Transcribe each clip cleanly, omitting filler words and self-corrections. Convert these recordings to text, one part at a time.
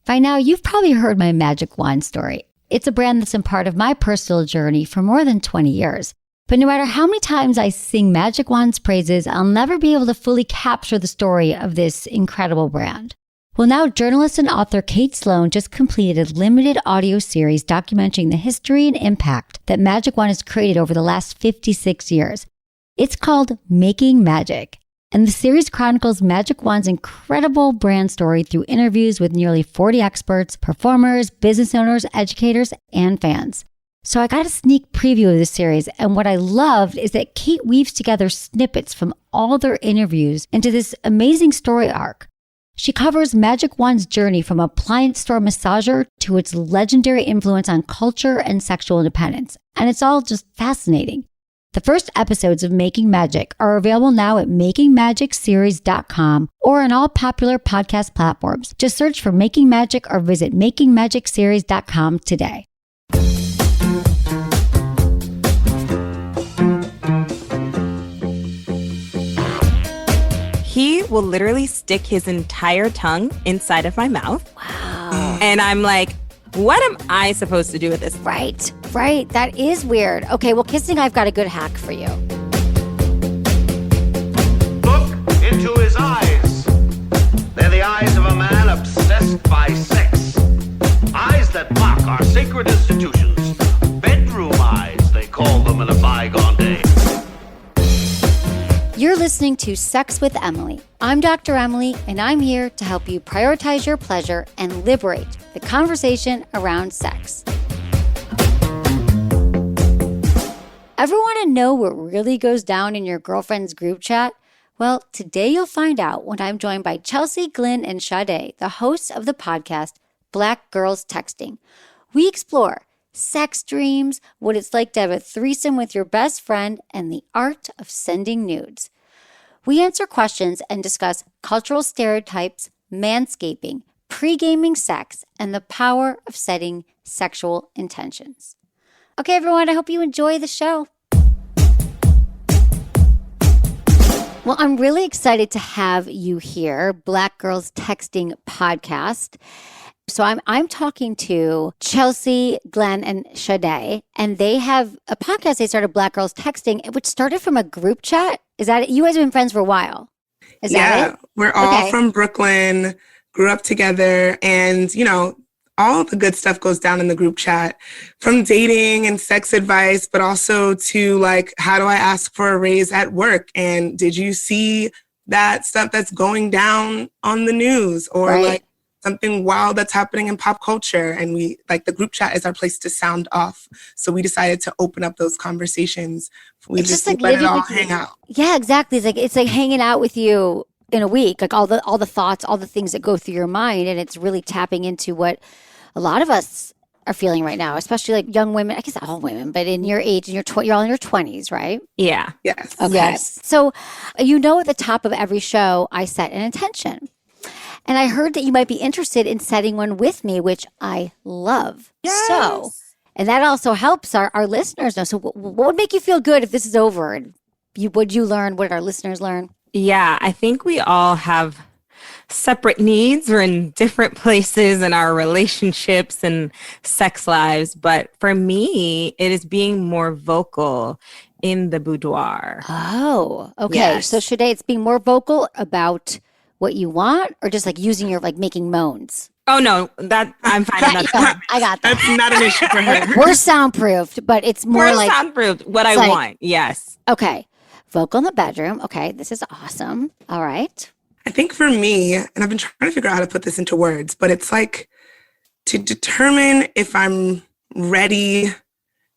By now, you've probably heard my magic wand story. It's a brand that's been part of my personal journey for more than 20 years. But no matter how many times I sing Magic Wand's praises, I'll never be able to fully capture the story of this incredible brand. Well, now journalist and author Kate Sloan just completed a limited audio series documenting the history and impact that Magic Wand has created over the last 56 years. It's called Making Magic. And the series chronicles Magic Wand's incredible brand story through interviews with nearly 40 experts, performers, business owners, educators, and fans. So I got a sneak preview of the series, and what I loved is that Kate weaves together snippets from all their interviews into this amazing story arc. She covers Magic Wand's journey from appliance store massager to its legendary influence on culture and sexual independence, and it's all just fascinating. The first episodes of Making Magic are available now at makingmagicseries.com or on all popular podcast platforms. Just search for Making Magic or visit makingmagicseries.com today. He will literally stick his entire tongue inside of my mouth. Wow. And I'm like, what am I supposed to do with this? Right. That is weird. Okay, well, kissing, I've got a good hack for you. Look into his eyes. They're the eyes of a man obsessed by sex. Eyes that mock our sacred institutions. Bedroom eyes, they call them in a bygone day. You're listening to Sex with Emily. I'm Dr. Emily, and I'm here to help you prioritize your pleasure and liberate the conversation around sex. Ever want to know what really goes down in your girlfriend's group chat? Well, today you'll find out when I'm joined by Chelsea, Glynn, and Sade, the hosts of the podcast Black Girls Texting. We explore sex dreams, what it's like to have a threesome with your best friend, and the art of sending nudes. We answer questions and discuss cultural stereotypes, manscaping, pre-gaming sex, and the power of setting sexual intentions. Okay, everyone, I hope you enjoy the show. Well, I'm really excited to have you here, Black Girls Texting Podcast. So I'm talking to Chelsea, Glynn, and Sade, and they have a podcast they started, Black Girls Texting, which started from a group chat. Is that it? You guys have been friends for a while. Is that it? We're all from Brooklyn, grew up together, and, all the good stuff goes down in the group chat, from dating and sex advice, but also to how do I ask for a raise at work? And did you see that stuff that's going down on the news, or something wild that's happening in pop culture? And we the group chat is our place to sound off. So we decided to open up those conversations. We just let it all hang out. Yeah, exactly. It's like hanging out with you in a week, all the thoughts, all the things that go through your mind. And it's really tapping into what a lot of us are feeling right now, especially young women. I guess all women, but in your age, you're all in your 20s, right? Yeah. Yes. Okay. Yes. So, at the top of every show, I set an intention. And I heard that you might be interested in setting one with me, which I love. Yes. So, and that also helps our listeners know. So what would make you feel good if this is over? And what did our listeners learn? Yeah, I think we all have separate needs. We're in different places in our relationships and sex lives. But for me, it is being more vocal in the boudoir. Oh, okay. Yes. So Sade, it's being more vocal about what you want, or just using your making moans? Oh, no, that I'm fine. I got that. That's not an issue for her. We're soundproofed, but it's more We're soundproofed. What I want. Yes. Okay. Vocal in the bedroom. Okay. This is awesome. All right. I think for me, and I've been trying to figure out how to put this into words, but it's to determine if I'm ready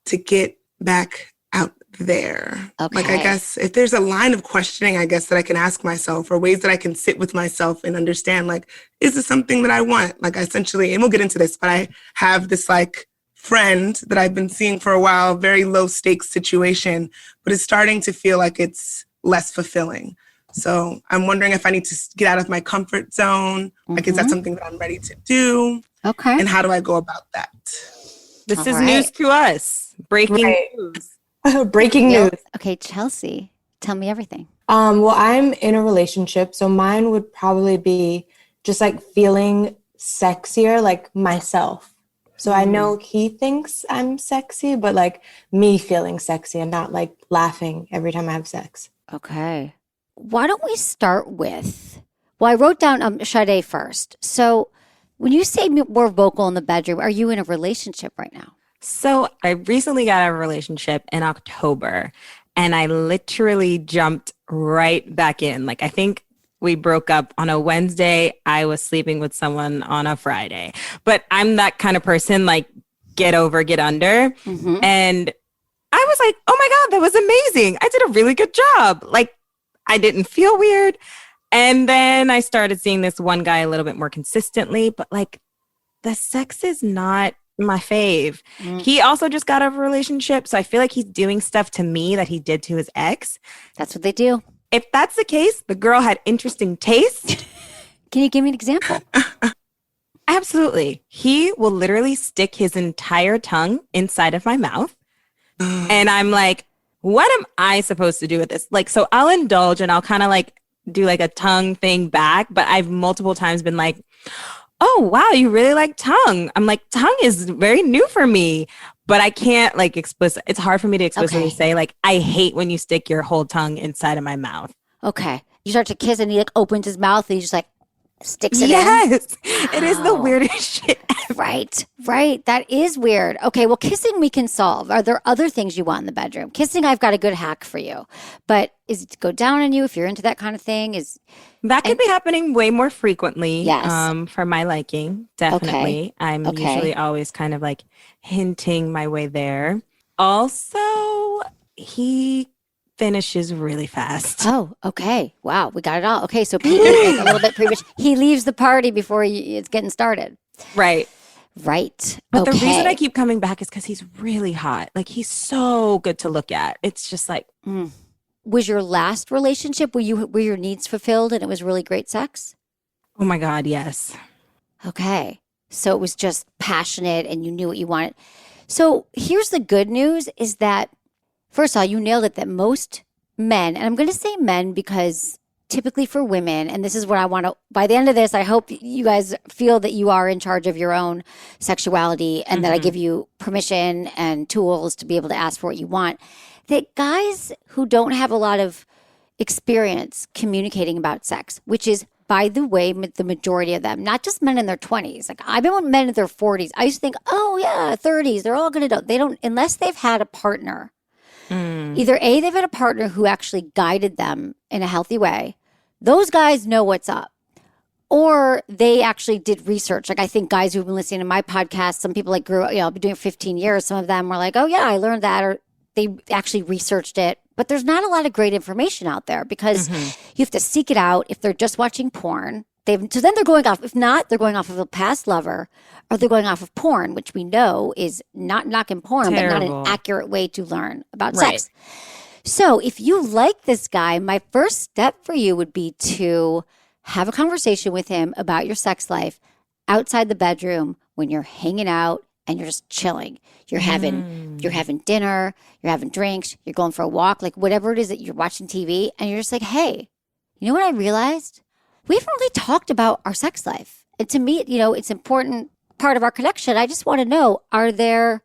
to get back out there. Okay. I guess if there's a line of questioning, that I can ask myself, or ways that I can sit with myself and understand, is this something that I want? Essentially, and we'll get into this, but I have this friend that I've been seeing for a while, very low stakes situation, but it's starting to feel like it's less fulfilling. So I'm wondering if I need to get out of my comfort zone. Is that something that I'm ready to do? Okay. And how do I go about that? This is news to us. Breaking news. Breaking news. Okay, Chelsea, tell me everything. Well, I'm in a relationship, so mine would probably be just feeling sexier, like myself. So I know he thinks I'm sexy, but like me feeling sexy and not like laughing every time I have sex. Okay. Why don't we start with, well, I wrote down Sade first. So when you say more vocal in the bedroom, are you in a relationship right now? So I recently got out of a relationship in October, and I literally jumped right back in. Like, I think we broke up on a Wednesday. I was sleeping with someone on a Friday. But I'm that kind of person, like, get over, get under. And I was like, oh my God, that was amazing. I did a really good job. Like, I didn't feel weird. And then I started seeing this one guy a little bit more consistently, but like, the sex is not my fave. He also just got out of a relationship. So I feel like he's doing stuff to me that he did to his ex. That's what they do. If that's the case, the girl had interesting taste. Can you give me an example? Absolutely. He will literally stick his entire tongue inside of my mouth. And I'm like, what am I supposed to do with this? Like, so I'll indulge and I'll kind of like do like a tongue thing back. But I've multiple times been like, oh, wow, you really like tongue. I'm like, tongue is very new for me. But I can't like it's hard for me to explicitly say like, I hate when you stick your whole tongue inside of my mouth. Okay. You start to kiss and he like opens his mouth and he just like sticks it in. Yes. It is the weirdest shit ever. Right. That is weird. Okay, well, kissing we can solve. Are there other things you want in the bedroom? Kissing, I've got a good hack for you. But is it to go down on you if you're into that kind of thing? That could be happening way more frequently. Yes. For my liking, definitely. Okay. I'm usually always kind of like hinting my way there. Also, he finishes really fast. Oh, okay. Wow, we got it all. Okay, so Pete is like a little bit premature. He leaves the party before it's getting started. Right. But the reason I keep coming back is because he's really hot. Like, he's so good to look at. It's just like... Was your last relationship, were your needs fulfilled and it was really great sex? Oh my God, yes. Okay. So it was just passionate and you knew what you wanted. So here's the good news is that, first of all, you nailed it, that most men, and I'm going to say men because typically for women, and this is what I want to, by the end of this, I hope you guys feel that you are in charge of your own sexuality and that I give you permission and tools to be able to ask for what you want. That guys who don't have a lot of experience communicating about sex, which is, by the way, the majority of them, not just men in their 20s. Like, I've been with men in their 40s. I used to think, oh yeah, 30s, they're all going to do. They don't, unless they've had a partner. Either A, they've had a partner who actually guided them in a healthy way. Those guys know what's up. Or they actually did research. Like, I think guys who've been listening to my podcast, some people like grew up, I've been doing it 15 years. Some of them were like, oh yeah, I learned that. Or they actually researched it. But there's not a lot of great information out there because you have to seek it out. If they're just watching porn, so then they're going off. If not, they're going off of a past lover or they're going off of porn, which we know is not knocking porn, but not an accurate way to learn about sex. So if you like this guy, my first step for you would be to have a conversation with him about your sex life outside the bedroom when you're hanging out and you're just chilling. You're having dinner, you're having drinks, you're going for a walk, like whatever it is that you're watching TV, and you're just like, hey, you know what I realized? We haven't really talked about our sex life. And to me, it's important part of our connection. I just want to know, are there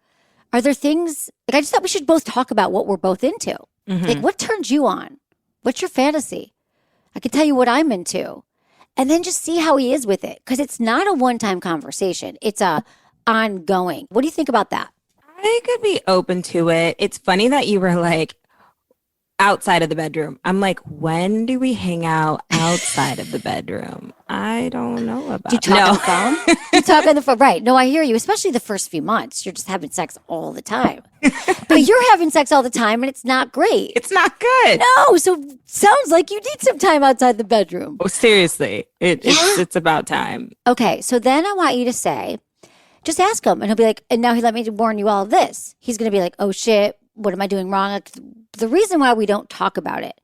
things, like I just thought we should both talk about what we're both into. Like, what turns you on? What's your fantasy? I can tell you what I'm into. And then just see how he is with it. Because it's not a one-time conversation. It's a ongoing. What do you think about that? I could be open to it. It's funny that you were like outside of the bedroom. I'm like, when do we hang out outside of the bedroom? I don't know about. Do you talk on the phone? You talk on the phone, right? No, I hear you. Especially the first few months, you're just having sex all the time. But you're having sex all the time, and it's not great. It's not good. No, so sounds like you need some time outside the bedroom. Oh, seriously, it's about time. Okay, so then I want you to say, just ask him, and he'll be like, and now he let me warn you all of this. He's going to be like, oh shit, what am I doing wrong? Like, the reason why we don't talk about it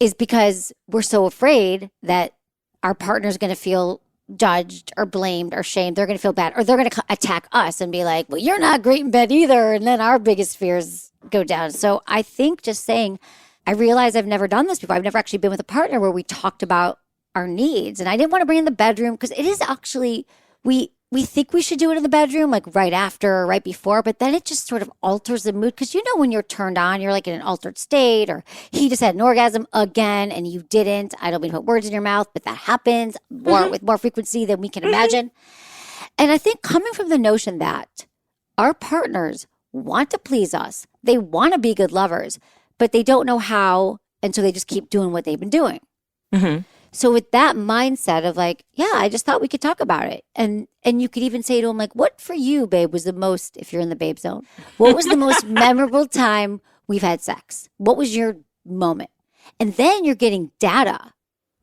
is because we're so afraid that our partner's going to feel judged or blamed or shamed. They're going to feel bad, or they're going to attack us and be like, well, you're not great in bed either. And then our biggest fears go down. So I think just saying, I realize I've never done this before. I've never actually been with a partner where we talked about our needs. And I didn't want to bring in the bedroom because it is actually we think we should do it in the bedroom, like right after or right before, but then it just sort of alters the mood. Because when you're turned on, you're like in an altered state, or he just had an orgasm again and you didn't. I don't mean to put words in your mouth, but that happens with more frequency than we can imagine. And I think coming from the notion that our partners want to please us, they want to be good lovers, but they don't know how. And so they just keep doing what they've been doing. Mm-hmm. So with that mindset of like, yeah, I just thought we could talk about it. And you could even say to him, like, what for you, babe, was the most, if you're in the babe zone, what was the most memorable time we've had sex? What was your moment? And then you're getting data.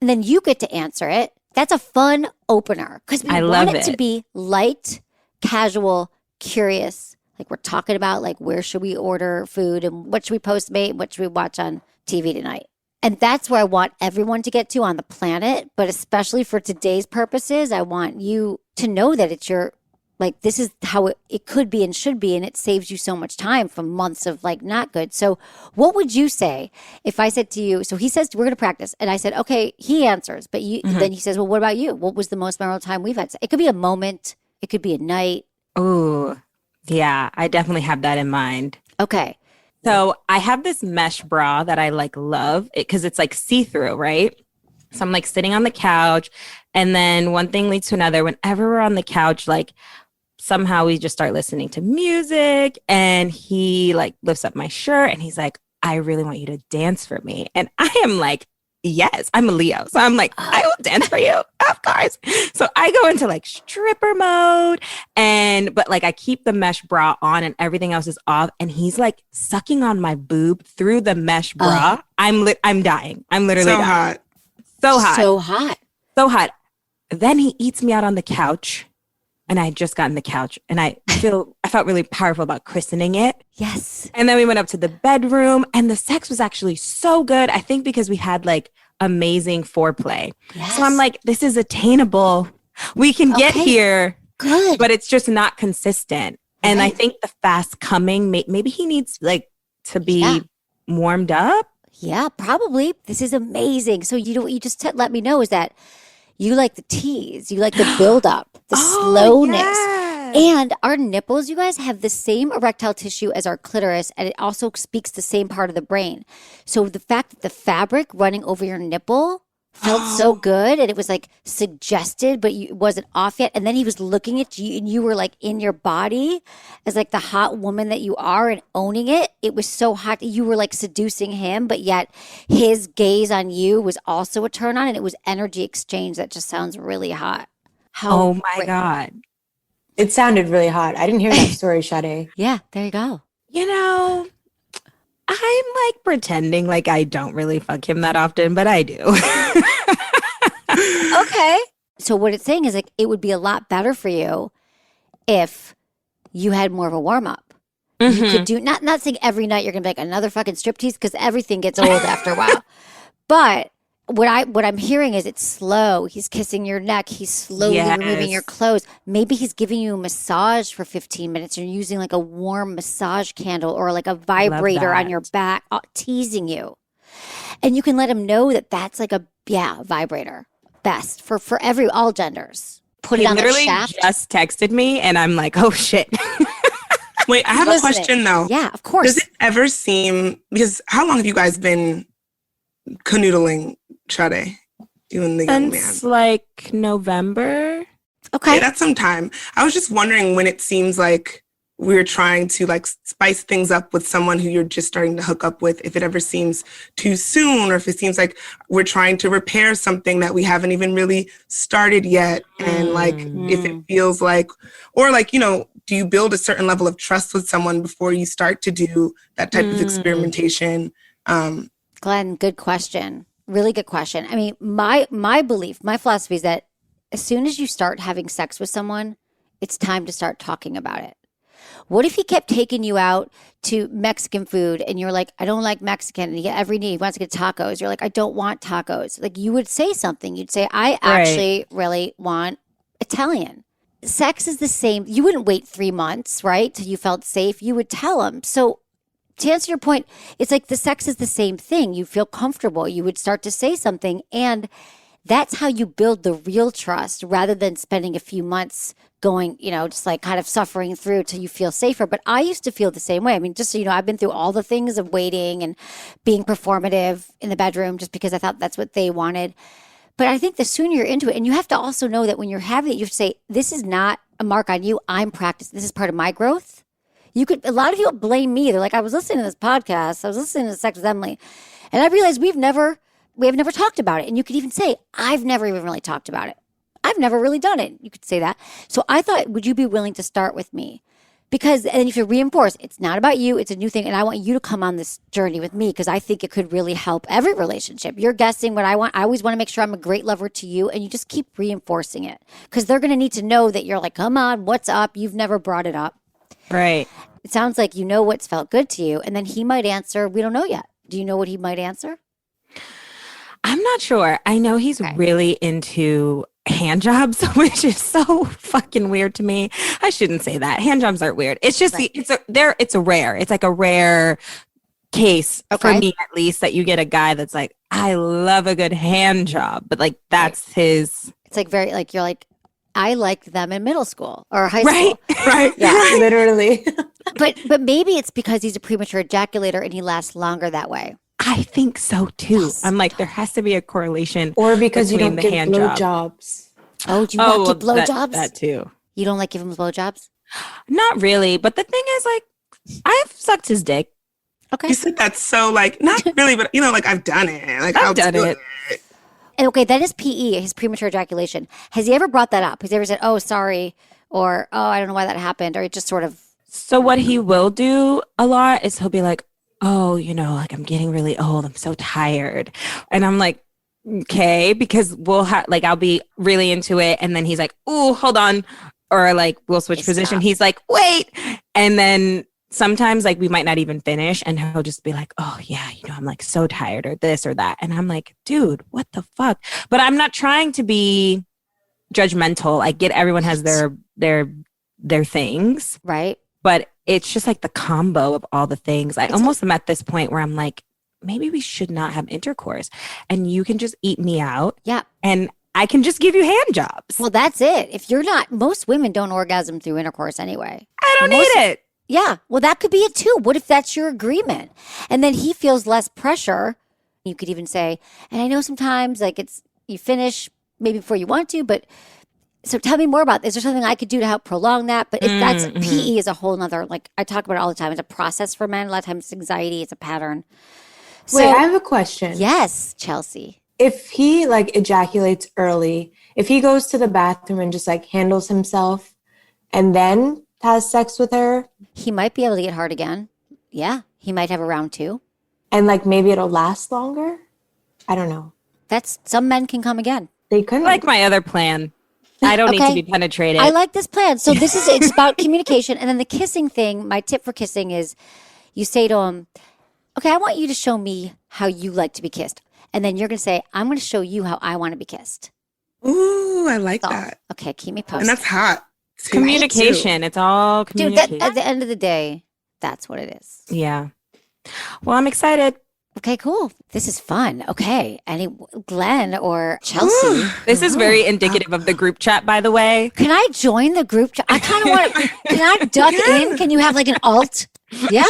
And then you get to answer it. That's a fun opener. Because we want it to be light, casual, curious. Like we're talking about like, where should we order food and what should we Postmate? What should we watch on TV tonight? And that's where I want everyone to get to on the planet. But especially for today's purposes, I want you to know that it's your, like, this is how it could be and should be. And it saves you so much time from months of like not good. So what would you say if I said to you, so he says, we're going to practice. And I said, okay, he answers. But then he says, well, what about you? What was the most memorable time we've had sex? It could be a moment. It could be a night. Oh, yeah. I definitely have that in mind. Okay. So I have this mesh bra that I like love it because it's like see-through, right? So I'm like sitting on the couch and then one thing leads to another. Whenever we're on the couch, like somehow we just start listening to music and he like lifts up my shirt and he's like, I really want you to dance for me. And I am like, yes, I'm a Leo. So I'm like, I will dance for you. Of course. So I go into like stripper mode but like I keep the mesh bra on and everything else is off. And he's like sucking on my boob through the mesh bra. I'm dying. I'm literally so dying. hot. So hot. So hot. So hot. Then he eats me out on the couch and I had just gotten the couch and I felt really powerful about christening it. Yes. And then we went up to the bedroom and the sex was actually so good. I think because we had like amazing foreplay. Yes. So I'm like, this is attainable. We can get here. Good. But it's just not consistent. And I think the fast coming, maybe he needs like to be warmed up. Yeah, probably. This is amazing. So you just let me know is that you like the tease, you like the buildup, the slowness. Yes. And our nipples, you guys, have the same erectile tissue as our clitoris, and it also speaks the same part of the brain. So the fact that the fabric running over your nipple felt so good, and it was like suggested, but it wasn't off yet. And then he was looking at you, and you were like in your body as like the hot woman that you are and owning it. It was so hot. You were like seducing him, but yet his gaze on you was also a turn on, and it was energy exchange that just sounds really hot. Oh my God. It sounded really hot. I didn't hear that story, Sade. Yeah, there you go. You know, I'm like pretending like I don't really fuck him that often, but I do. Okay. So what it's saying is like it would be a lot better for you if you had more of a warm up. You could do not saying every night you're gonna be like another fucking striptease because everything gets old after a while. But what I'm hearing is it's slow. He's kissing your neck. He's slowly removing your clothes. Maybe he's giving you a massage for 15 minutes. You're using like a warm massage candle or like a vibrator on your back, teasing you. And you can let him know that that's like a vibrator. Best for all genders. Put it on the shaft. He just texted me and I'm like, oh shit. Wait, I have a question though. Yeah, of course. Does it ever seem, because how long have you guys been canoodling, Sade? You and the young man? Since like November. Okay. Yeah, that's some time. I was just wondering when it seems like we're trying to like spice things up with someone who you're just starting to hook up with, if it ever seems too soon or if it seems like we're trying to repair something that we haven't even really started yet. And like, if it feels like, or like, you know, do you build a certain level of trust with someone before you start to do that type of experimentation? Glynn, good question. Really good question. I mean, my belief, my philosophy is that as soon as you start having sex with someone, it's time to start talking about it. What if he kept taking you out to Mexican food and you're like, I don't like Mexican, and he wants to get tacos. You're like, I don't want tacos. Like you would say something. You'd say, I actually really want Italian. Sex is the same. You wouldn't wait 3 months, right? Till you felt safe. You would tell him. So to answer your point, it's like the sex is the same thing. You feel comfortable. You would start to say something. And That's how you build the real trust rather than spending a few months going, just like kind of suffering through till you feel safer. But I used to feel the same way. I mean, just so you know, I've been through all the things of waiting and being performative in the bedroom just because I thought that's what they wanted. But I think the sooner you're into it, and you have to also know that when you're having it, you have to say, this is not a mark on you. I'm practicing. This is part of my growth. A lot of people blame me. They're like, I was listening to this podcast. I was listening to Sex with Emily. And I realized we have never talked about it. And you could even say, I've never even really talked about it. I've never really done it. You could say that. So I thought, would you be willing to start with me? Because, and if you reinforce, it's not about you, it's a new thing. And I want you to come on this journey with me because I think it could really help every relationship. You're guessing what I want. I always want to make sure I'm a great lover to you. And you just keep reinforcing it because they're going to need to know that you're like, come on, what's up? You've never brought it up. Right. It sounds like you know what's felt good to you. And then he might answer, we don't know yet. Do you know what he might answer? I'm not sure. I know he's really into hand jobs, which is so fucking weird to me. I shouldn't say that. Hand jobs aren't weird. It's just it's like a rare case for me at least that you get a guy that's like, I love a good hand job, but like that's his. It's like very like you're like, I liked them in middle school or high school. Right. Yeah, literally. But maybe it's because he's a premature ejaculator and he lasts longer that way. I think so too. I'm like, there has to be a correlation. Or because you between don't the give hand job. blowjobs. Oh, do you not give blowjobs? That too. You don't like giving him blowjobs? Not really. But the thing is, like, I've sucked his dick. Okay. You said that's so like, not really, but like I've done it. Like I've done it. And okay, that is PE, his premature ejaculation. Has he ever brought that up? Has he ever said, oh, sorry, or oh, I don't know why that happened, or it just sort of. So what he will do a lot is he'll be like, oh, like I'm getting really old. I'm so tired. And I'm like, okay, because I'll be really into it. And then he's like, oh, hold on. Or like, we'll switch position. Stop. He's like, wait. And then sometimes like we might not even finish and he'll just be like, oh yeah, I'm like so tired or this or that. And I'm like, dude, what the fuck? But I'm not trying to be judgmental. I get everyone has their things. Right. But it's just like the combo of all the things. I almost am at this point where I'm like, maybe we should not have intercourse and you can just eat me out. Yeah. And I can just give you hand jobs. Well, that's it. If you're not, most women don't orgasm through intercourse anyway. I don't need it. Yeah. Well, that could be it too. What if that's your agreement? And then he feels less pressure. You could even say, and I know sometimes like you finish maybe before you want to, but so tell me more about this. Is there something I could do to help prolong that? But if that's PE is a whole nother, like I talk about it all the time. It's a process for men. A lot of times it's anxiety. It's a pattern. Wait, I have a question. Yes, Chelsea. If he like ejaculates early, if he goes to the bathroom and just like handles himself and then has sex with her. He might be able to get hard again. Yeah. He might have a round 2. And like maybe it'll last longer. I don't know. Some men can come again. They couldn't. Like my other plan. I don't need to be penetrated. I like this plan. So it's about communication. And then the kissing thing, my tip for kissing is you say to him, okay, I want you to show me how you like to be kissed. And then you're going to say, I'm going to show you how I want to be kissed. Ooh, I like that. Okay, keep me posted. And that's hot. Too. Communication. It's all communication. Dude, at the end of the day, that's what it is. Yeah. Well, I'm excited. Okay, cool. This is fun. Okay. Glynn or Chelsea. This is very indicative of the group chat, by the way. Can I join the group chat? I kind of want to. Can I duck in? Can you have like an alt? Yeah.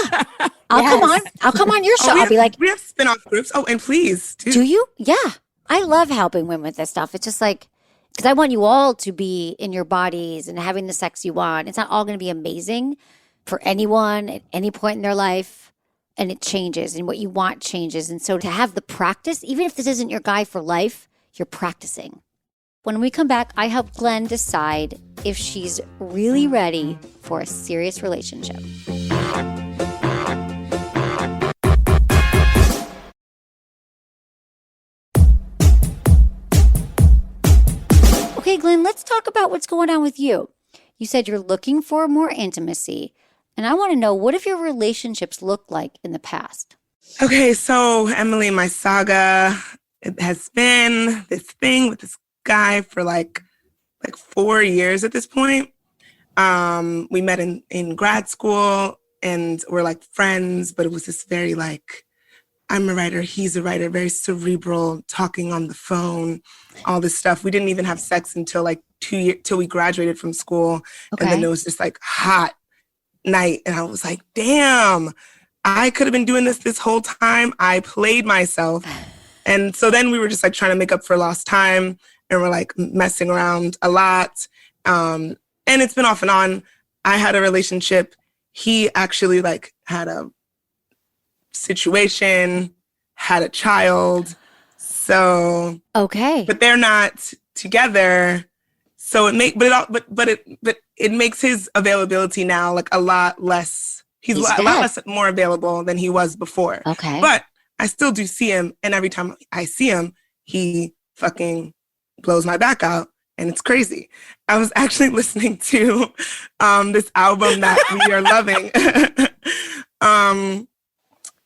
I'll come on your show. I'll be like. We have spin-off groups. Oh, and please. Do you? Yeah. I love helping women with this stuff. It's just like, because I want you all to be in your bodies and having the sex you want. It's not all going to be amazing for anyone at any point in their life. And it changes and what you want changes. And so to have the practice, even if this isn't your guy for life, you're practicing. When we come back, I help Glynn decide if she's really ready for a serious relationship. Okay, Glynn, let's talk about what's going on with you. You said you're looking for more intimacy. And I want to know, what have your relationships looked like in the past? Okay, so Emily, my saga, it has been this thing with this guy for like 4 years at this point. We met in grad school and we're like friends, but it was this very like, I'm a writer, he's a writer, very cerebral, talking on the phone, all this stuff. We didn't even have sex until like 2 years, till we graduated from school. Okay. And then it was just like hot night. And I was like, damn, I could have been doing this whole time. I played myself. And so then we were just like trying to make up for lost time, and we're like messing around a lot. And it's been off and on. I had a relationship. He actually like had a situation, had a child. So Okay. but they're not together. So it makes his availability now like a lot less. He's a lot less more available than he was before. Okay. But I still do see him, and every time I see him, he fucking blows my back out, and it's crazy. I was actually listening to this album that we are loving,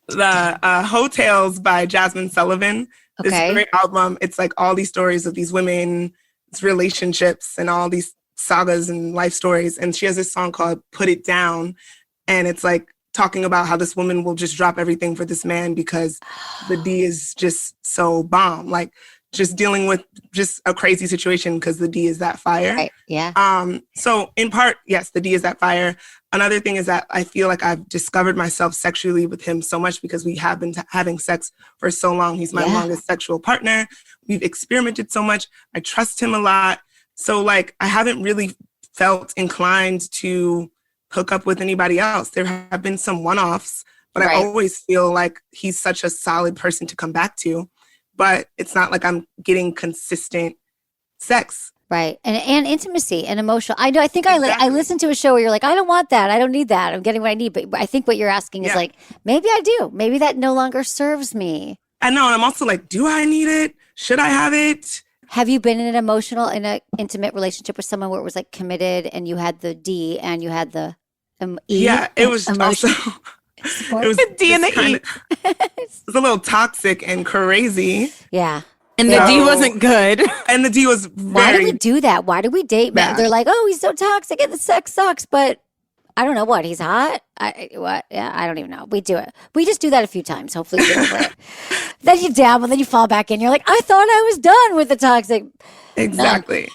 the Hotels by Jasmine Sullivan. This great album. It's like all these stories of these women's relationships and all these sagas and life stories. And she has this song called Put It Down, and it's like talking about how this woman will just drop everything for this man because the D is just so bomb. Like just dealing with just a crazy situation because the D is that fire. Right. Yeah. So in part, yes, the D is that fire. Another thing is that I feel like I've discovered myself sexually with him so much because we have been having sex for so long. He's my longest sexual partner. We've experimented so much. I trust him a lot. So like, I haven't really felt inclined to hook up with anybody else. There have been some one-offs, but I always feel like he's such a solid person to come back to. But it's not like I'm getting consistent sex. Right. And intimacy and emotional. I know. I think I listened to a show where you're like, I don't want that. I don't need that. I'm getting what I need. But I think what you're asking is like, maybe I do. Maybe that no longer serves me. I know. And I'm also like, do I need it? Should I have it? Have you been in an intimate relationship with someone where it was like committed and you had the D and you had the E? Yeah, it was also... It was the D and the E. It was a little toxic and crazy. Yeah. And the D wasn't good. And the D was Why do we do that? Why do we date men? bad. They're like, oh, he's so toxic and the sex sucks, but I don't know what. He's hot. What? Yeah, I don't even know. We do it. We just do that a few times. Hopefully you get over it. Then you dabble, and then you fall back in. You're like, I thought I was done with the toxic. Exactly.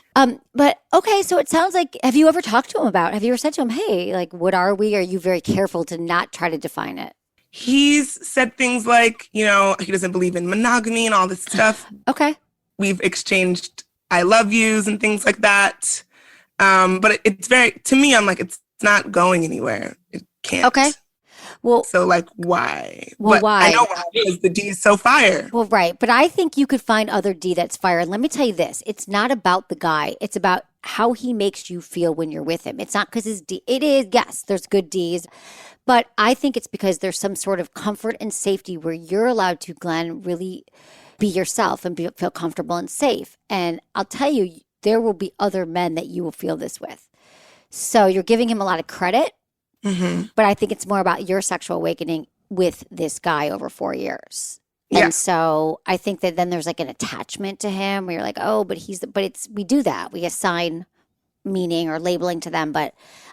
But okay, so it sounds like, have you ever talked to him have you ever said to him, hey, like, what are we? Are you very careful to not try to define it? He's said things like, he doesn't believe in monogamy and all this stuff. Okay. We've exchanged I love yous and things like that. But it's very, to me, I'm like, it's not going anywhere. It can't. Okay. Well, so like, why? Well, why? I know why, because the D is so fire. Well, right. But I think you could find other D that's fire. And let me tell you this. It's not about the guy. It's about how he makes you feel when you're with him. It's not because his D. It is, yes, there's good Ds. But I think it's because there's some sort of comfort and safety where you're allowed to, Glynn, really be yourself and feel comfortable and safe. And I'll tell you, there will be other men that you will feel this with. So you're giving him a lot of credit. Mm-hmm. But I think it's more about your sexual awakening with this guy over 4 years. Yeah. And so I think that then there's like an attachment to him where you're like, oh, but we do that. We assign meaning or labeling to them. But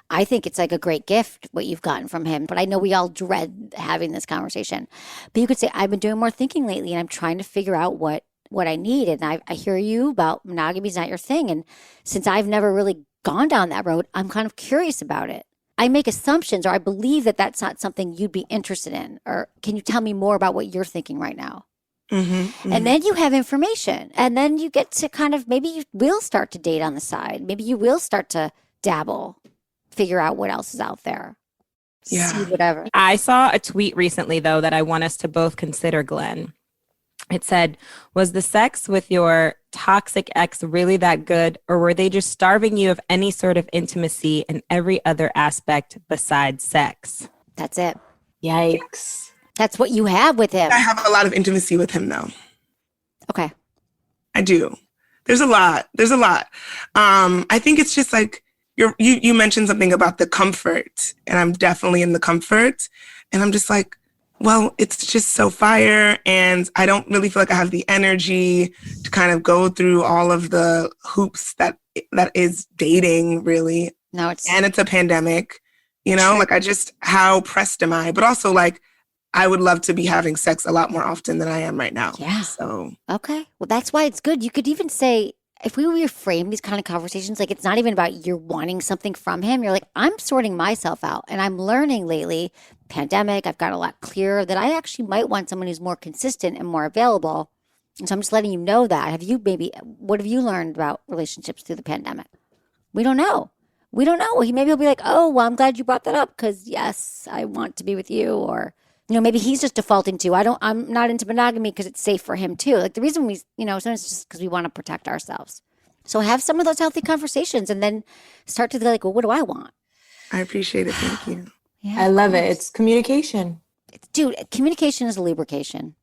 I think it's like a great gift what you've gotten from him. But I know we all dread having this conversation. But you could say, I've been doing more thinking lately and I'm trying to figure out what I need. And I hear you about monogamy is not your thing. And since I've never really gone down that road, I'm kind of curious about it. I make assumptions or I believe that that's not something you'd be interested in. Or can you tell me more about what you're thinking right now? Mm-hmm, mm-hmm. And then you have information. And then you get to kind of, maybe you will start to date on the side. Maybe you will start to dabble, figure out what else is out there. Yeah. See whatever. I saw a tweet recently, though, that I want us to both consider, Glynn. It said, was the sex with your toxic ex really that good, or were they just starving you of any sort of intimacy in every other aspect besides sex? That's it. Yikes. That's what you have with him. I have a lot of intimacy with him, though. Okay. I do. There's a lot. I think it's just like, you mentioned something about the comfort, and I'm definitely in the comfort. And I'm just like, well, it's just so fire, and I don't really feel like I have the energy to kind of go through all of the hoops that is dating, really. No, and it's a pandemic, like how pressed am I? But also like, I would love to be having sex a lot more often than I am right now. Yeah. So, Okay. Well, that's why it's good. You could even say, if we reframe these kind of conversations, like it's not even about you're wanting something from him. You're like, I'm sorting myself out and I'm learning lately, pandemic, I've got a lot clearer that I actually might want someone who's more consistent and more available. And so I'm just letting you know that. What have you learned about relationships through the pandemic? We don't know. We don't know. Maybe he'll be like, oh, well, I'm glad you brought that up because yes, I want to be with you. Or, maybe he's just defaulting to, I'm not into monogamy because it's safe for him too. Like the reason we, sometimes it's just because we want to protect ourselves. So have some of those healthy conversations and then start to be like, well, what do I want? I appreciate it. Thank you. Yeah, I love it. It's communication. Dude, communication is a lubrication.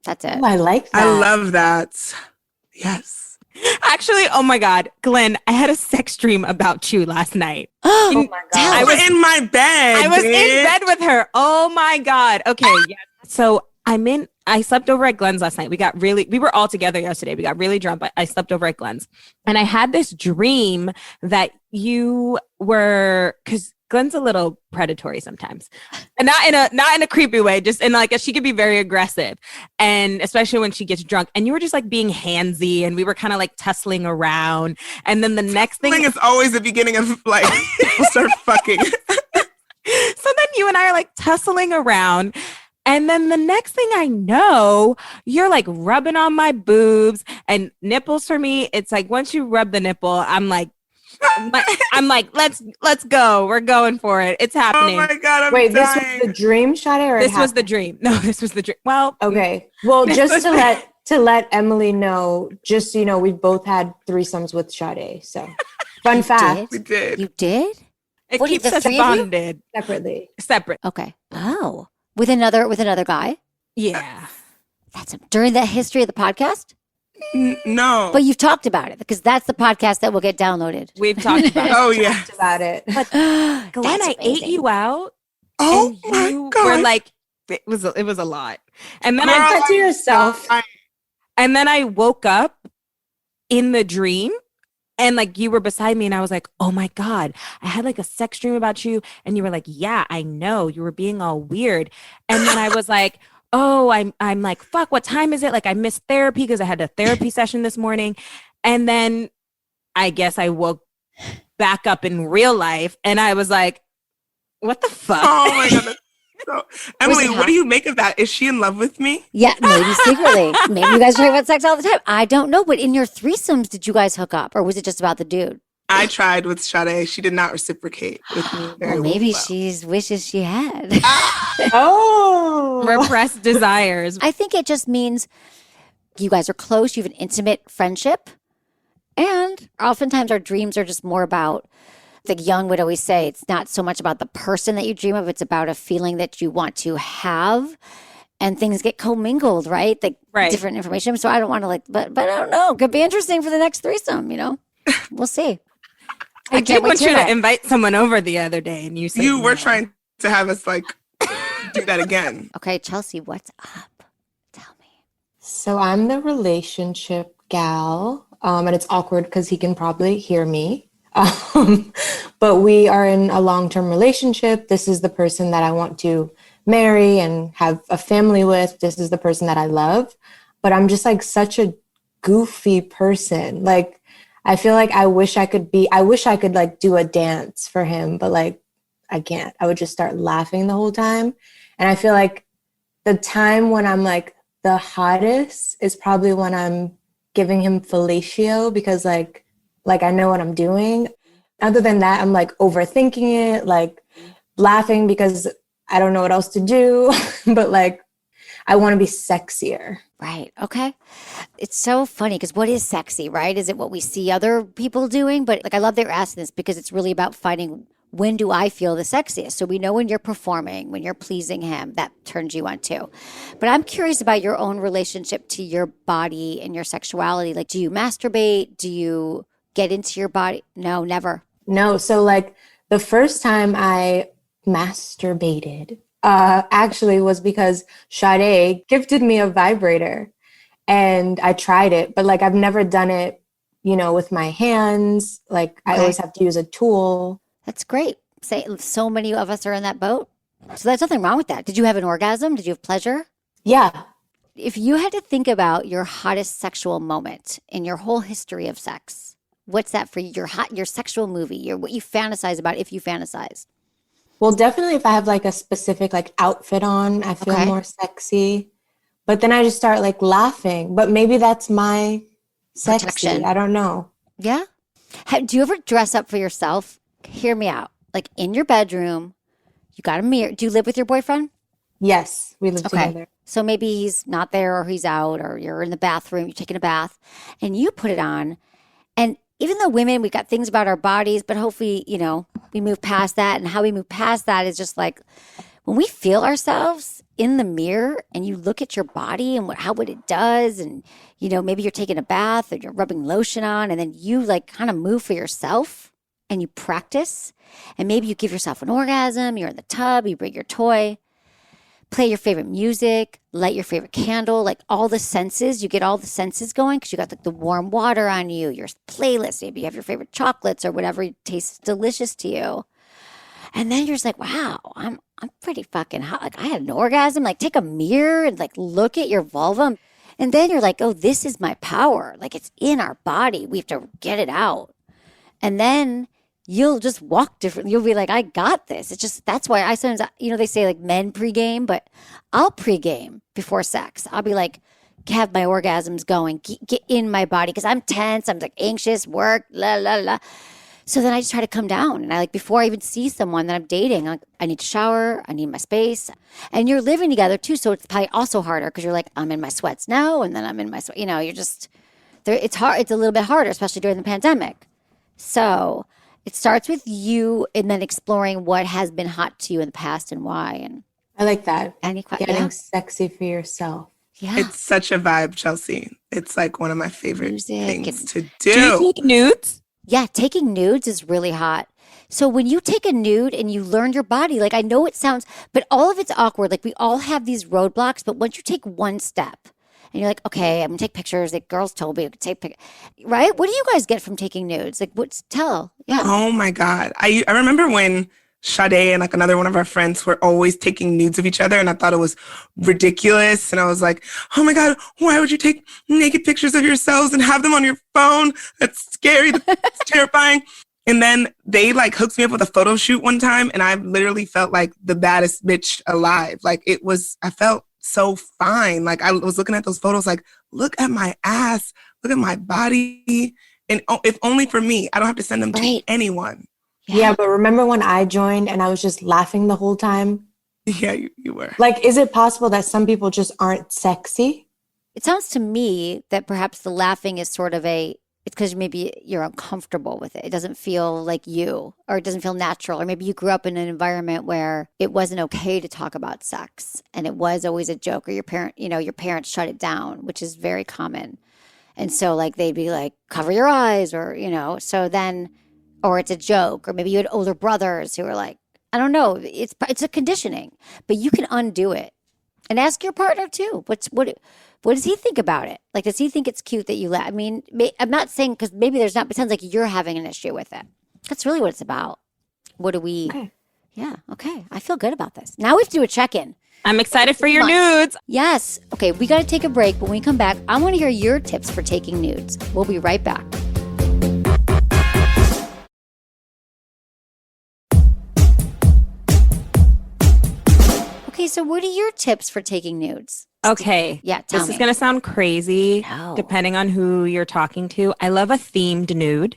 That's it. Oh, I like that. I love that. Yes. Actually, oh my God, Glynn, I had a sex dream about you last night. Oh my God. I was in my bed. I was in bed with her. Oh my God. Okay. Yeah. So I slept over at Glenn's last night. We were all together yesterday. We got really drunk, but I slept over at Glenn's. And I had this dream that you were, because Glenn's a little predatory sometimes, and not in a creepy way, just in like she could be very aggressive, and especially when she gets drunk. And you were just like being handsy, and we were kind of like tussling around. And then the next thing is always the beginning of like start fucking. So then you and I are like tussling around. And then the next thing I know, you're like rubbing on my boobs and nipples for me. It's like once you rub the nipple, I'm like, let's go. We're going for it. It's happening. Oh my God, I'm Wait, dying. this was the dream, Sade, or this was the dream? No, this was the dream. Well, okay. Well, just to let Emily know, just so you know, we've both had threesomes with Sade. So, fun fact. We did. You did? it What, keeps the us three of you? bonded. Separate. Okay. Oh, with another guy? Yeah. That's during the history of the podcast? No. But you've talked about it because that's the podcast that will get downloaded. We've talked about it. Oh yeah. Talked about it. But Glenn, That's I ate amazing. you out. Oh and my you God. were like, it was a lot. And then Girl, That to yourself. I woke up in the dream and like you were beside me and I was like, oh my God, I had like a sex dream about you. And you were like, yeah, I know, you were being all weird. And then I was like, oh, I'm like, fuck, what time is it? Like I missed therapy because I had a therapy session this morning. And then I guess I woke back up in real life and I was like, what the fuck? Oh my God. So, Emily, what do you make of that? Is she in love with me? Yeah, maybe secretly. Maybe you guys are talking about sex all the time. I don't know. But in your threesomes, did you guys hook up or was it just about the dude? I tried with Sade. She did not reciprocate with me very Well, maybe well. she wishes she had. Oh. Repressed desires. I think it just means you guys are close. You have an intimate friendship. And oftentimes our dreams are just more about, like Jung would always say, it's not so much about the person that you dream of. It's about a feeling that you want to have. And things get commingled, right? Like different information. So I don't want to but I don't know. Could be interesting for the next threesome, We'll see. I did want you to invite someone over the other day and you said You were no. trying to have us like do that again. Okay, Chelsea, what's up? Tell me. So I'm the relationship gal, and it's awkward because he can probably hear me. But we are in a long-term relationship. This is the person that I want to marry and have a family with. This is the person that I love. But I'm just like such a goofy person. Like, I feel like I wish I could like do a dance for him, but like I can't. I would just start laughing the whole time. And I feel like the time when I'm like the hottest is probably when I'm giving him fellatio because like I know what I'm doing. Other than that, I'm like overthinking it, like laughing because I don't know what else to do, but like I want to be sexier. Right. Okay. It's so funny because what is sexy, right? Is it what we see other people doing? But like, I love that you're asking this because it's really about finding when do I feel the sexiest? So we know when you're performing, when you're pleasing him, that turns you on too. But I'm curious about your own relationship to your body and your sexuality. Like, do you masturbate? Do you get into your body? No, never. No. So like the first time I masturbated, actually was because Sade gifted me a vibrator and I tried it, but like I've never done it, with my hands. Like I always have to use a tool. That's great. Say so many of us are in that boat. So there's nothing wrong with that. Did you have an orgasm? Did you have pleasure? Yeah. If you had to think about your hottest sexual moment in your whole history of sex, what's that for you? Your sexual movie, what you fantasize about if you fantasize? Well, definitely if I have like a specific like outfit on, I feel more sexy. But then I just start like laughing. But maybe that's my sexy. Protection. I don't know. Yeah. Do you ever dress up for yourself? Hear me out. Like in your bedroom, you got a mirror. Do you live with your boyfriend? Yes, we live together. So maybe he's not there or he's out or you're in the bathroom, you're taking a bath and you put it on. And even though women, we got things about our bodies, but hopefully, we move past that. And how we move past that is just like when we feel ourselves in the mirror and you look at your body and what it does. And, maybe you're taking a bath or you're rubbing lotion on and then you like kind of move for yourself and you practice. And maybe you give yourself an orgasm, you're in the tub, you bring your toy. Play your favorite music, light your favorite candle, like all the senses. You get all the senses going because you got like the warm water on you, your playlist. Maybe you have your favorite chocolates or whatever tastes delicious to you. And then you're just like, wow, I'm pretty fucking hot. Like I had an orgasm. Like take a mirror and like look at your vulva. And then you're like, oh, this is my power. Like it's in our body. We have to get it out. And then you'll just walk differently. You'll be like, I got this. It's just, that's why I sometimes, they say like men pregame, but I'll pregame before sex. I'll be like, have my orgasms going, get in my body. Cause I'm tense. I'm like anxious, work, la, la, la. So then I just try to come down. And I like, before I even see someone that I'm dating, like, I need to shower. I need my space. And you're living together too. So it's probably also harder because you're like, I'm in my sweats now. And then I'm in my sweat. You're just there. It's hard. It's a little bit harder, especially during the pandemic. So it starts with you and then exploring what has been hot to you in the past and why. And I like that. Getting sexy for yourself. Yeah. It's such a vibe, Chelsea. It's like one of my favorite things to do. Do you take nudes? Yeah, taking nudes is really hot. So when you take a nude and you learn your body, like I know it sounds, but all of it's awkward. Like we all have these roadblocks, but once you take one step and you're like, okay, I'm gonna take pictures. Like girls told me to take pictures, right? What do you guys get from taking nudes? Like Yeah. Oh my God. I remember when Sade and like another one of our friends were always taking nudes of each other. And I thought it was ridiculous. And I was like, oh my God, why would you take naked pictures of yourselves and have them on your phone? That's scary. That's terrifying. And then they like hooked me up with a photo shoot one time. And I literally felt like the baddest bitch alive. Like I felt so fine. Like I was looking at those photos, like, look at my ass, look at my body. And if only for me, I don't have to send them to anyone. Yeah, but remember when I joined and I was just laughing the whole time? Yeah, you were. Like, is it possible that some people just aren't sexy? It sounds to me that perhaps the laughing is sort of it's because maybe you're uncomfortable with it. It doesn't feel like you, or it doesn't feel natural. Or maybe you grew up in an environment where it wasn't okay to talk about sex and it was always a joke, or your parents shut it down, which is very common. And so like, they'd be like, cover your eyes so then, or it's a joke, or maybe you had older brothers who were like, I don't know. It's a conditioning, but you can undo it. And ask your partner too. What does he think about it? Like, does he think it's cute that you laugh? I mean, I'm not saying, because maybe there's not, it sounds like you're having an issue with it. That's really what it's about. What do we, okay. Yeah, okay. I feel good about this. Now we have to do a check-in. I'm excited for your nudes. Yes. Okay, we got to take a break. But when we come back, I want to hear your tips for taking nudes. We'll be right back. Okay, so what are your tips for taking nudes? Okay. Yeah, this is going to sound crazy No. depending on who you're talking to. I love a themed nude.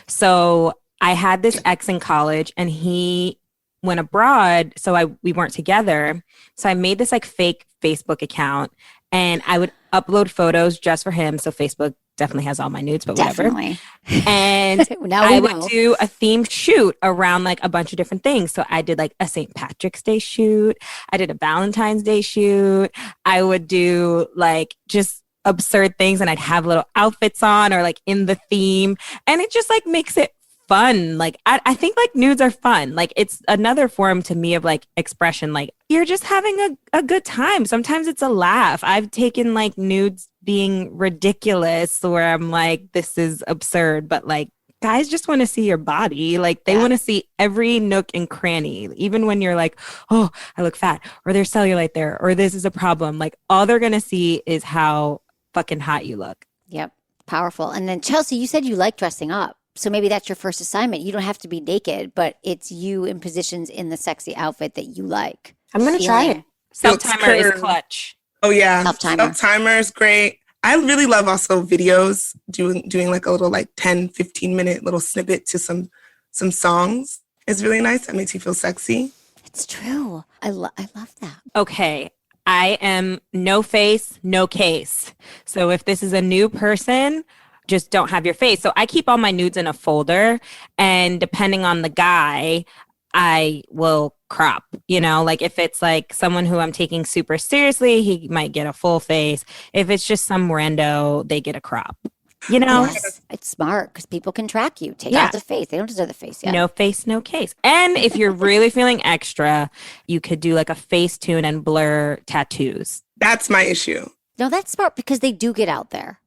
So I had this ex in college and he went abroad. So we weren't together. So I made this like fake Facebook account and I would upload photos just for him. So Facebook definitely has all my nudes, but whatever. Definitely. And Now I we would know. do a themed shoot around like a bunch of different things. So I did like a St. Patrick's Day shoot. I did a Valentine's Day shoot. I would do like just absurd things and I'd have little outfits on or like in the theme. And it just like makes it fun. Like I think like nudes are fun. Like it's another form to me of like expression. Like you're just having a good time. Sometimes it's a laugh. I've taken like nudes being ridiculous where I'm like, this is absurd, but like guys just want to see your body. Like they want to see every nook and cranny, even when you're like, oh, I look fat, or there's cellulite there, or this is a problem. Like all they're going to see is how fucking hot you look. Yep. Powerful. And then Chelsea, you said you like dressing up. So maybe that's your first assignment. You don't have to be naked, but it's you in positions in the sexy outfit that you like. I'm going to try it. Self-timer is clutch. Oh yeah. Self-timer. Self-timer is great. I really love also videos, doing like a little like 10, 15 minute little snippet to some songs is really nice. That makes you feel sexy. It's true. I love that. Okay. I am no face, no case. So if this is a new person, just don't have your face. So I keep all my nudes in a folder, and depending on the guy, I will crop, you know, like if it's like someone who I'm taking super seriously, he might get a full face. If it's just some rando, they get a crop, you know? Yes, it's smart because people can track you. Take out the face. They don't deserve the face yet. No face, no case. And if you're really feeling extra, you could do like a face tune and blur tattoos. That's my issue. No, that's smart because they do get out there.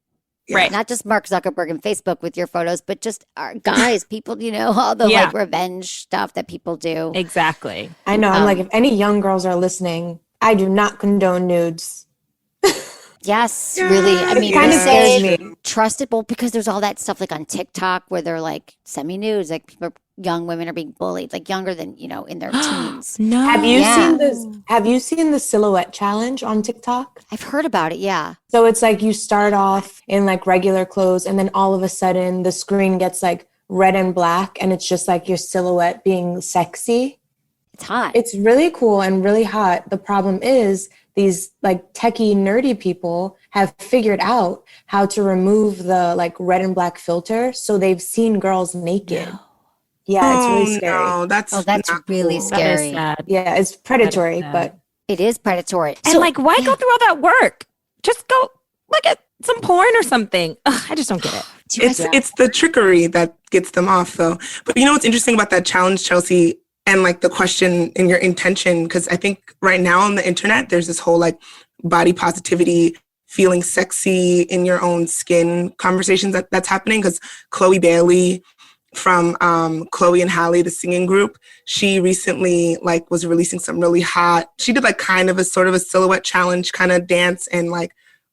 Right. Not just Mark Zuckerberg and Facebook with your photos, but just our guys, people, you know, all the like revenge stuff that people do. Exactly. I know. I'm like, if any young girls are listening, I do not condone nudes. Yes, really. I mean, kind of scares me. Trustable because there's all that stuff like on TikTok where they're like semi-nudes, like people, young women are being bullied, like younger than, you know, in their teens. No. Have you seen this? Have you seen the silhouette challenge on TikTok? I've heard about it. Yeah. So it's like you start off in like regular clothes and then all of a sudden the screen gets like red and black and it's just like your silhouette being sexy. It's hot. It's really cool and really hot. The problem is these like techie nerdy people have figured out how to remove the like red and black filter. So they've seen girls naked. No. Yeah, it's really scary. No, that's really cool. scary. Yeah, it's predatory, but it is predatory. And like, why go through all that work? Just go look at some porn or something. Ugh, I just don't get it. It's the trickery that gets them off, though. But you know what's interesting about that challenge, Chelsea, and like the question and your intention? Because I think right now on the internet, there's this whole like body positivity, feeling sexy in your own skin conversations that's happening. Because Chloe Bailey from Chloe and Halle, the singing group, she recently like was releasing some really hot, she did like kind of a sort of a silhouette challenge kind of dance, and like,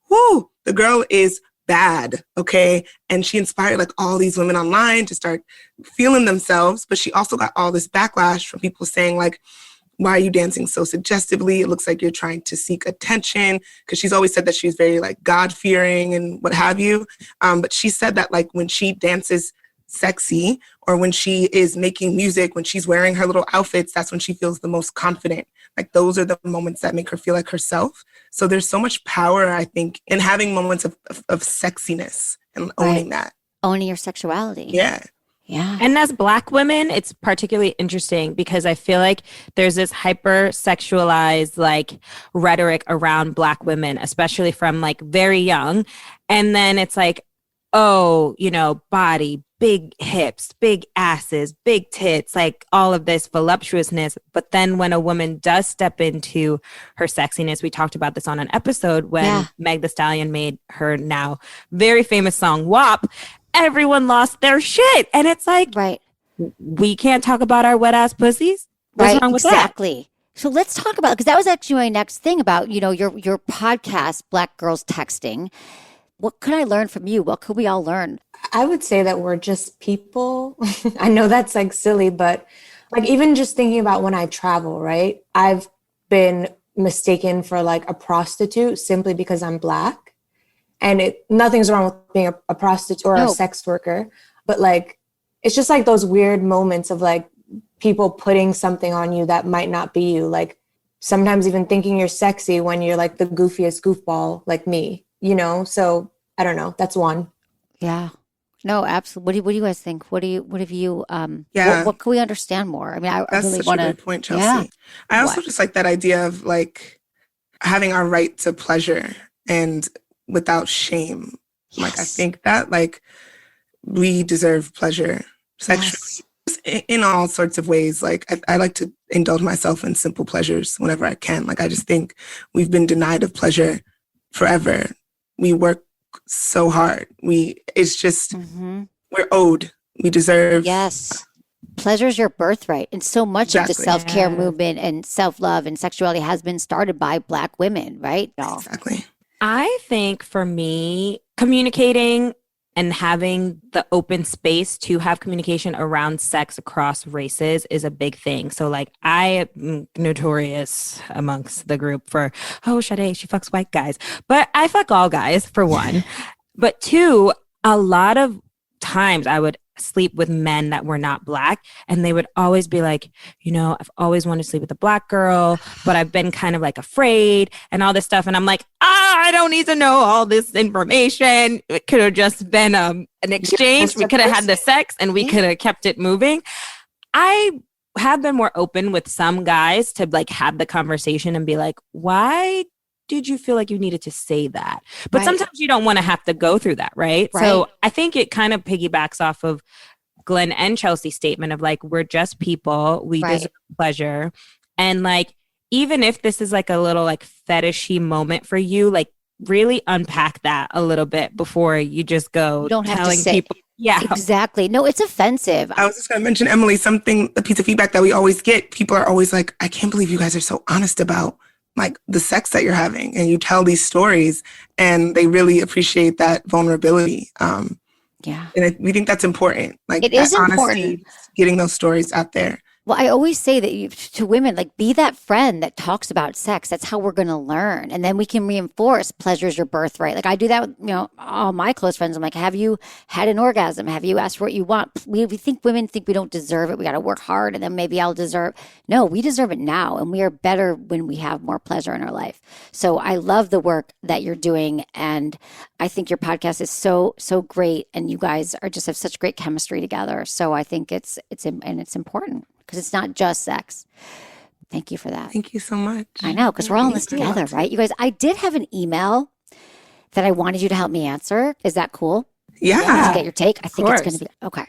whoo, the girl is bad, okay? And she inspired like all these women online to start feeling themselves, but she also got all this backlash from people saying like, why are you dancing so suggestively? It looks like you're trying to seek attention, because she's always said that she's very like God-fearing and what have you. But she said that like when she dances sexy or when she is making music, when she's wearing her little outfits, that's when she feels the most confident. Like those are the moments that make her feel like herself. So there's so much power, I think, in having moments of sexiness and owning that. Owning your sexuality. Yeah. Yeah. And as Black women, it's particularly interesting because I feel like there's this hyper sexualized like rhetoric around Black women, especially from like very young. And then it's like, oh, you know, body, big hips, big asses, big tits, like all of this voluptuousness. But then when a woman does step into her sexiness, we talked about this on an episode when Meg Thee Stallion made her now very famous song WAP, everyone lost their shit. And it's like, we can't talk about our wet ass pussies. What's wrong with that? Exactly. So let's talk about, because that was actually my next thing about, you know, your podcast, Black Girls Texting. What could I learn from you? What could we all learn? I would say that we're just people. I know that's like silly, but like even just thinking about when I travel, right? I've been mistaken for like a prostitute simply because I'm Black. And nothing's wrong with being a prostitute or a sex worker. But like, it's just like those weird moments of like people putting something on you that might not be you. Like sometimes even thinking you're sexy when you're like the goofiest goofball like me, you know? So I don't know. That's one. Yeah. No, absolutely. What do you guys think? What have you, what can we understand more? I mean, I That's really such want a to. good point, Chelsea. I also just like that idea of like having our right to pleasure and without shame. Yes. Like, I think that like we deserve pleasure sexually in all sorts of ways. Like I like to indulge myself in simple pleasures whenever I can. Like, I just think we've been denied of pleasure forever. We work so hard. It's just, we're owed we deserve. Yes. Pleasure's your birthright. And so much of the Exactly. self-care Yes. movement and self-love and sexuality has been started by Black women, right? Exactly. I think for me, communicating and having the open space to have communication around sex across races is a big thing. So, like, I am notorious amongst the group for, oh, Sade, she fucks white guys. But I fuck all guys, for one. But two, a lot of times I would sleep with men that were not Black, and they would always be like, you know, I've always wanted to sleep with a Black girl, but I've been kind of like afraid and all this stuff. And I'm like, I don't need to know all this information. It could have just been an exchange. We could have had the sex and we could have kept it moving. I have been more open with some guys to like have the conversation and be like, why did you feel like you needed to say that? But Right. sometimes you don't want to have to go through that, right? Right. So I think it kind of piggybacks off of Glynn and Chelsea's statement of like, we're just people. We Right. deserve pleasure. And like, even if this is like a little like fetishy moment for you, like really unpack that a little bit before you just go You don't have to telling say- people. Yeah. Exactly. No, it's offensive. I was just going to mention, Emily, a piece of feedback that we always get. People are always like, I can't believe you guys are so honest about like the sex that you're having, and you tell these stories, and they really appreciate that vulnerability. Yeah. And we think that's important. Like It is that important. honesty, getting those stories out there. Well, I always say that to women, like, be that friend that talks about sex. That's how we're going to learn. And then we can reinforce pleasure's your birthright. Like I do that with, all my close friends. I'm like, have you had an orgasm? Have you asked for what you want? We think women think we don't deserve it. We got to work hard and then maybe I'll deserve. No, we deserve it now. And we are better when we have more pleasure in our life. So I love the work that you're doing. And I think your podcast is so, so great. And you guys just have such great chemistry together. So I think it's important. Because it's not just sex. Thank you for that. Thank you so much. I know, because we're all in this Thank you. together, right? You guys, I did have an email that I wanted you to help me answer. Is that cool? Yeah. To get your take? I think it's going course. to be okay.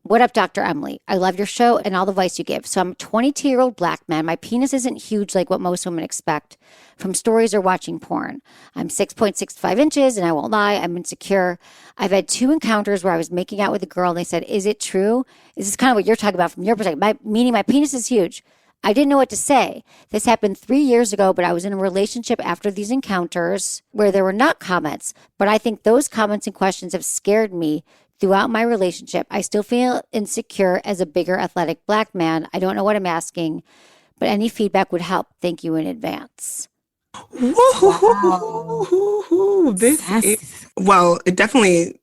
What up, Dr. Emily? I love your show and all the advice you give. So I'm a 22-year-old Black man. My penis isn't huge like what most women expect from stories or watching porn. I'm 6.65 inches, and I won't lie, I'm insecure. I've had 2 encounters where I was making out with a girl, and they said, is it true? Is this kind of what you're talking about from your perspective? Meaning my penis is huge. I didn't know what to say. This happened 3 years ago, but I was in a relationship after these encounters where there were not comments. But I think those comments and questions have scared me throughout my relationship. I still feel insecure as a bigger athletic Black man. I don't know what I'm asking, but any feedback would help. Thank you in advance. Woo-hoo-hoo-hoo-hoo. It definitely,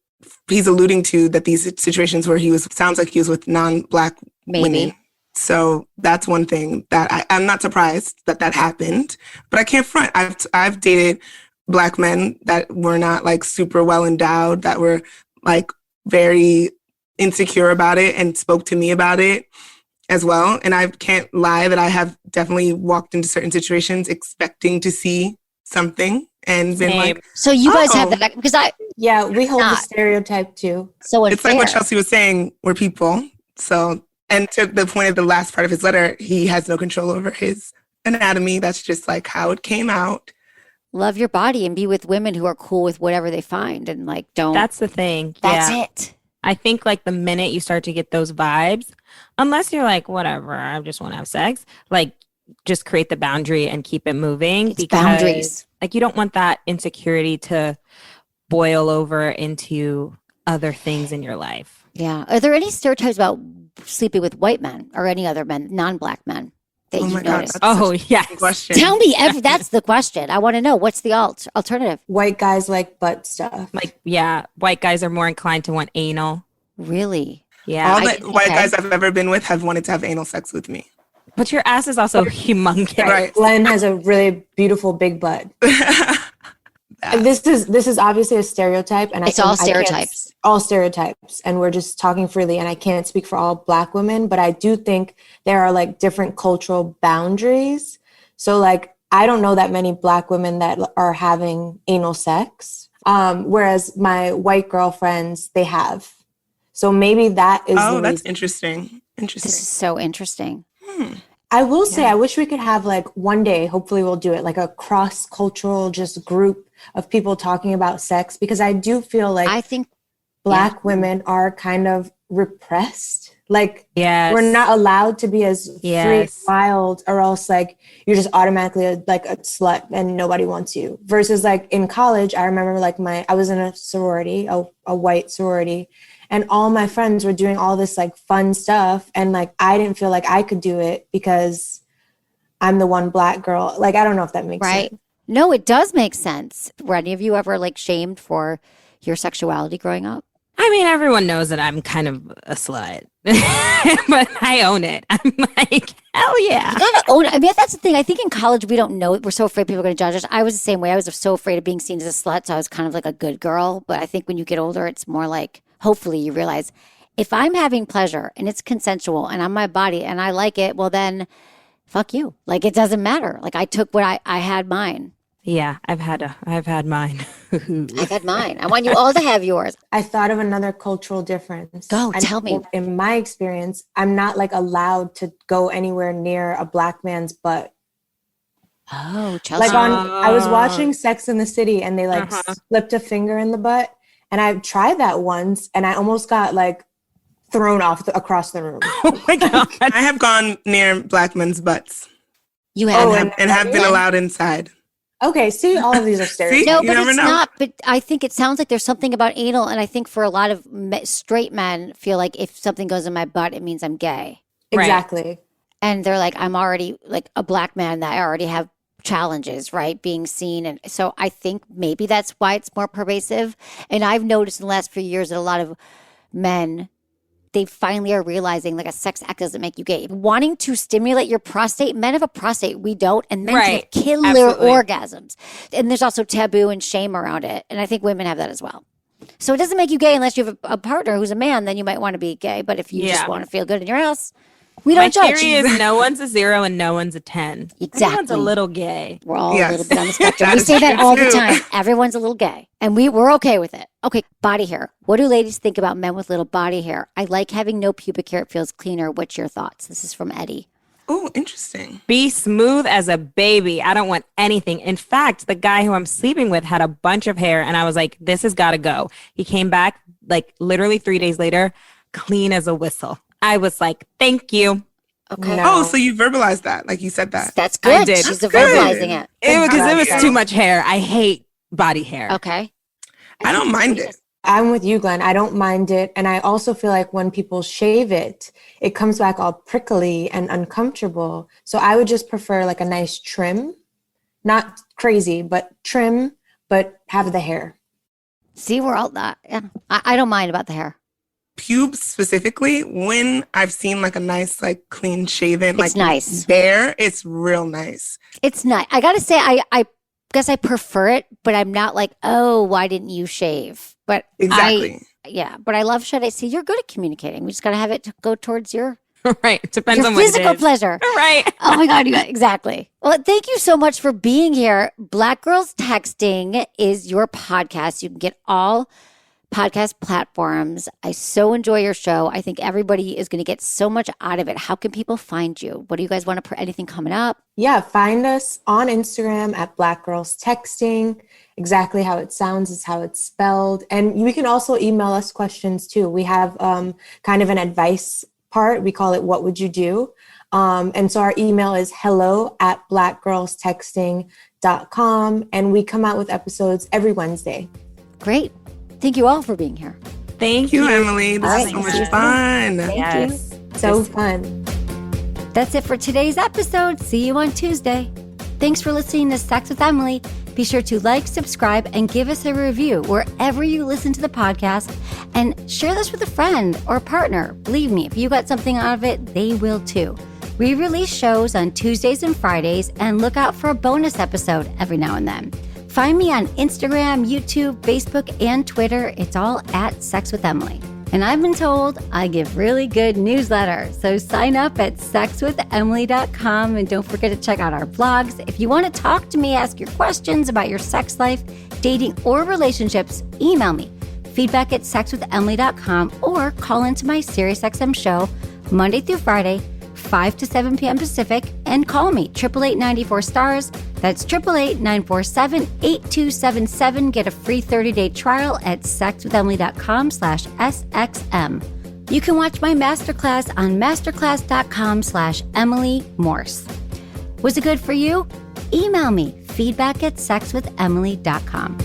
he's alluding to that these situations where sounds like he was with non-Black Maybe. women. So that's one thing that I'm not surprised that happened, but I can't front. I've dated Black men that were not like super well endowed, that were like very insecure about it and spoke to me about it as well. And I can't lie that I have definitely walked into certain situations expecting to see something and been like, So you guys have Oh. that, because Yeah, we hold the Not. stereotype too. so it's unfair. like what Chelsea was saying, we're people. So, and to the point of the last part of his letter, he has no control over his anatomy. That's just like how it came out. Love your body and be with women who are cool with whatever they find, and like don't. That's the thing. That's Yeah. it. I think like the minute you start to get those vibes, unless you're like, whatever, I just want to have sex, like just create the boundary and keep it moving. It's boundaries. Like you don't want that insecurity to boil over into other things in your life. Yeah. Are there any stereotypes about sleeping with white men or any other men, non-Black men, that Oh you my God, noticed? that's Oh, such a yes. good question. Tell me. That's the question. I want to know. What's the alternative? White guys like butt stuff. Like, yeah, white guys are more inclined to want anal. Really? Yeah. All the white okay. guys I've ever been with have wanted to have anal sex with me. But your ass is also humongous. Right. Glynn has a really beautiful big butt. And this is obviously a stereotype, and It's all stereotypes. All stereotypes, and we're just talking freely. And I can't speak for all Black women, but I do think there are like different cultural boundaries. So like I don't know that many Black women that are having anal sex, whereas my white girlfriends, they have. So maybe that is. Oh, the that's reason. interesting. This is Interesting. so interesting. I will say, I wish we could have like one day, hopefully we'll do it, like a cross-cultural just group of people talking about sex, because I do feel like I think Black women are kind of repressed. Like, Yes. we're not allowed to be as free and Yes. wild, or else like you're just automatically like a slut and nobody wants you. Versus like in college, I remember like I was in a sorority, a white sorority, and all my friends were doing all this like fun stuff. And like, I didn't feel like I could do it because I'm the one Black girl. Like, I don't know if that makes sense. No, it does make sense. Were any of you ever like shamed for your sexuality growing up? I mean, everyone knows that I'm kind of a slut, but I own it. I'm like, hell yeah. You gotta own it. I mean, that's the thing. I think in college, we don't know it. We're so afraid people are going to judge us. I was the same way. I was so afraid of being seen as a slut. So I was kind of like a good girl. But I think when you get older, it's more like, hopefully you realize if I'm having pleasure and it's consensual and I'm my body and I like it, well then fuck you. Like, it doesn't matter. Like, I took what I had mine. Yeah, I've had mine. I've had mine. I want you all to have yours. I thought of another cultural difference. Go, tell me. In my experience, I'm not like allowed to go anywhere near a Black man's butt. Oh, Chelsea. Like I was watching Sex in the City and they like slipped a finger in the butt. And I tried that once and I almost got like thrown across the room. Oh my God. I have gone near Black men's butts. You have. And have been allowed inside. Okay, see, all of these are stereotypes. No, You but never it's know. not. But I think it sounds like there's something about anal. And I think for a lot of straight men feel like if something goes in my butt, it means I'm gay. Exactly. And they're like, I'm already like a Black man that I already have challenges, right? Being seen. And so I think maybe that's why it's more pervasive. And I've noticed in the last few years that a lot of men, they finally are realizing like a sex act doesn't make you gay. Wanting to stimulate your prostate, men have a prostate, we don't, and men can have killer orgasms. And there's also taboo and shame around it. And I think women have that as well. So it doesn't make you gay unless you have a partner who's a man, then you might want to be gay. But if you just want to feel good in your house, we don't judge. My theory is no one's a 0 and no one's a 10. Exactly. Everyone's a little gay. We're all a little bit on the spectrum. We say that all the time. Everyone's a little gay. And we're okay with it. Okay, body hair. What do ladies think about men with little body hair? I like having no pubic hair. It feels cleaner. What's your thoughts? This is from Eddie. Oh, interesting. Be smooth as a baby. I don't want anything. In fact, the guy who I'm sleeping with had a bunch of hair and I was like, this has got to go. He came back like literally 3 days later, clean as a whistle. I was like, thank you. Okay. No. Oh, so you verbalized that, like you said that. That's good. I did. She's That's verbalizing it. Because it was too much hair. I hate body hair. Okay. I don't mind it. I'm with you, Glenn. I don't mind it. And I also feel like when people shave it, it comes back all prickly and uncomfortable. So I would just prefer like a nice trim, not crazy, but trim, but have the hair. See, we're all that. Yeah. I don't mind about the hair. Pubes specifically, when I've seen like a nice, like clean shaven, It's like nice. bare, it's real nice. It's not. I got to say, I guess I prefer it, but I'm not like, oh, why didn't you shave? But Exactly. but I love Sade. See, you're good at communicating. We just got to have it to go towards your Right. It depends on what physical it is. pleasure. Right. Oh my God, exactly. Well, thank you so much for being here. Black Girls Texting is your podcast. You can get all podcast platforms. I so enjoy your show. I think everybody is going to get so much out of it. How can people find you? What do you guys want to anything coming up? Yeah, find us on Instagram at Black Girls Texting. Exactly how it sounds is how it's spelled. And you can also email us questions too. We have kind of an advice part. We call it What Would You Do? And so our email is hello@blackgirlstexting.com. And we come out with episodes every Wednesday. Great. Thank you all for being here. Thank Thank you, you. Emily. This is so much fun. Thank you. So fun. That's it for today's episode. See you on Tuesday. Thanks for listening to Sex with Emily. Be sure to like, subscribe, and give us a review wherever you listen to the podcast. And share this with a friend or a partner. Believe me, if you got something out of it, they will too. We release shows on Tuesdays and Fridays, and look out for a bonus episode every now and then. Find me on Instagram, YouTube, Facebook, and Twitter. It's all at Sex with Emily. And I've been told I give really good newsletters. So sign up at sexwithemily.com and don't forget to check out our blogs. If you want to talk to me, ask your questions about your sex life, dating, or relationships, email me. Feedback at sexwithemily.com or call into my SiriusXM show Monday through Friday, 5 to 7 p.m. Pacific, and call me 888-94-STARS. That's 888-947-8277. Get a free 30-day trial at sexwithemily.com/SXM. You can watch my masterclass on masterclass.com/Emily Morse. Was it good for you? Email me, feedback@sexwithemily.com.